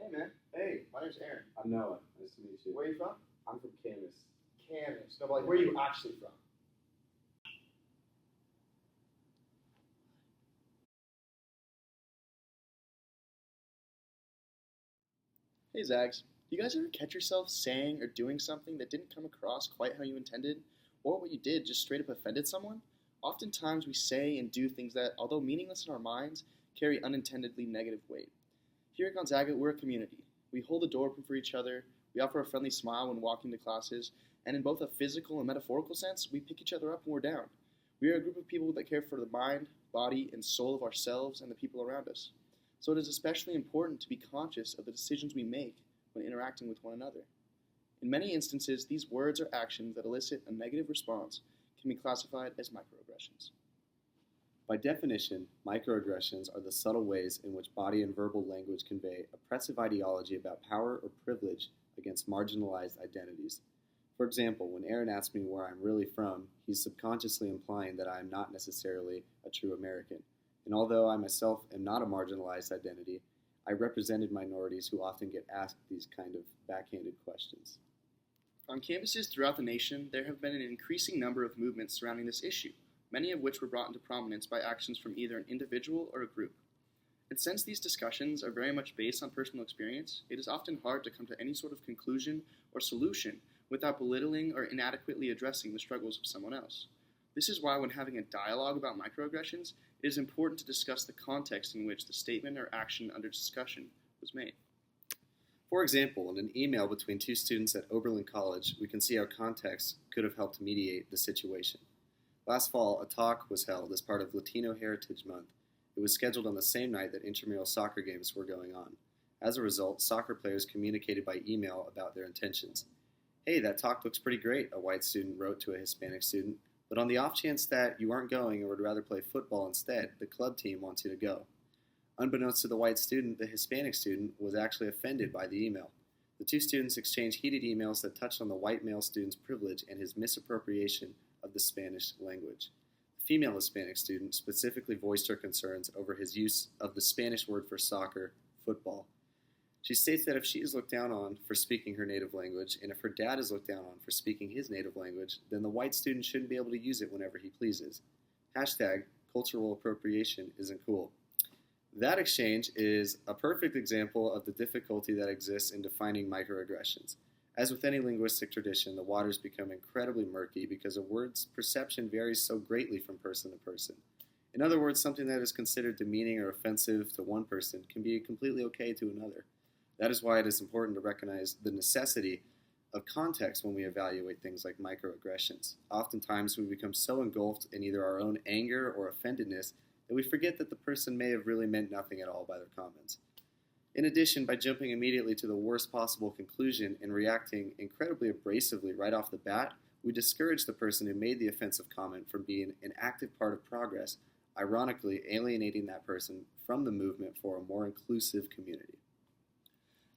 Hey, man. Hey, my name's Aaron. I'm Noah. Nice to meet you. Where are you from? I'm from Camas. Camas. No, but like, where are you actually from? Hey Zags, do you guys ever catch yourself saying or doing something that didn't come across quite how you intended, or what you did just straight up offended someone? Oftentimes we say and do things that, although meaningless in our minds, carry unintendedly negative weight. Here at Gonzaga, we're a community. We hold the door open for each other, we offer a friendly smile when walking to classes, and in both a physical and metaphorical sense, we pick each other up when we're down. We are a group of people that care for the mind, body, and soul of ourselves and the people around us. So it is especially important to be conscious of the decisions we make when interacting with one another. In many instances, these words or actions that elicit a negative response can be classified as microaggressions. By definition, microaggressions are the subtle ways in which body and verbal language convey oppressive ideology about power or privilege against marginalized identities. For example, when Aaron asks me where I'm really from, he's subconsciously implying that I am not necessarily a true American. And although I myself am not a marginalized identity, I represented minorities who often get asked these kind of backhanded questions. On campuses throughout the nation, there have been an increasing number of movements surrounding this issue, many of which were brought into prominence by actions from either an individual or a group. And since these discussions are very much based on personal experience, it is often hard to come to any sort of conclusion or solution without belittling or inadequately addressing the struggles of someone else. This is why when having a dialogue about microaggressions, it is important to discuss the context in which the statement or action under discussion was made. For example, in an email between two students at Oberlin College, we can see how context could have helped mediate the situation. Last fall, a talk was held as part of Latino Heritage Month. It was scheduled on the same night that intramural soccer games were going on. As a result, soccer players communicated by email about their intentions. "Hey, that talk looks pretty great," a white student wrote to a Hispanic student, "but on the off chance that you aren't going or would rather play football instead, the club team wants you to go." Unbeknownst to the white student, the Hispanic student was actually offended by the email. The two students exchanged heated emails that touched on the white male student's privilege and his misappropriation of the Spanish language. The female Hispanic student specifically voiced her concerns over his use of the Spanish word for soccer, football. She states that if she is looked down on for speaking her native language, and if her dad is looked down on for speaking his native language, then the white student shouldn't be able to use it whenever he pleases. Hashtag cultural appropriation isn't cool. That exchange is a perfect example of the difficulty that exists in defining microaggressions. As with any linguistic tradition, the waters become incredibly murky because a word's perception varies so greatly from person to person. In other words, something that is considered demeaning or offensive to one person can be completely okay to another. That is why it is important to recognize the necessity of context when we evaluate things like microaggressions. Oftentimes, we become so engulfed in either our own anger or offendedness that we forget that the person may have really meant nothing at all by their comments. In addition, by jumping immediately to the worst possible conclusion and reacting incredibly abrasively right off the bat, we discourage the person who made the offensive comment from being an active part of progress, ironically alienating that person from the movement for a more inclusive community.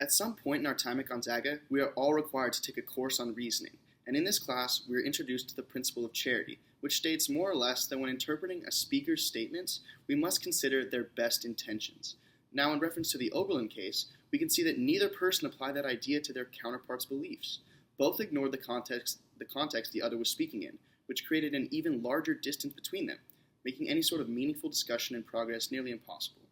At some point in our time at Gonzaga, we are all required to take a course on reasoning, and in this class, we are introduced to the principle of charity, which states more or less that when interpreting a speaker's statements, we must consider their best intentions. Now, in reference to the Oberlin case, we can see that neither person applied that idea to their counterpart's beliefs. Both ignored the context the other was speaking in, which created an even larger distance between them, making any sort of meaningful discussion and progress nearly impossible.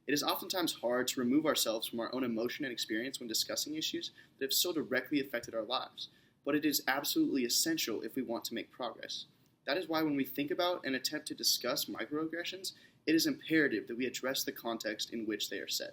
It is oftentimes hard to remove ourselves from our own emotion and experience when discussing issues that have so directly affected our lives, but it is absolutely essential if we want to make progress. That is why when we think about and attempt to discuss microaggressions, it is imperative that we address the context in which they are said.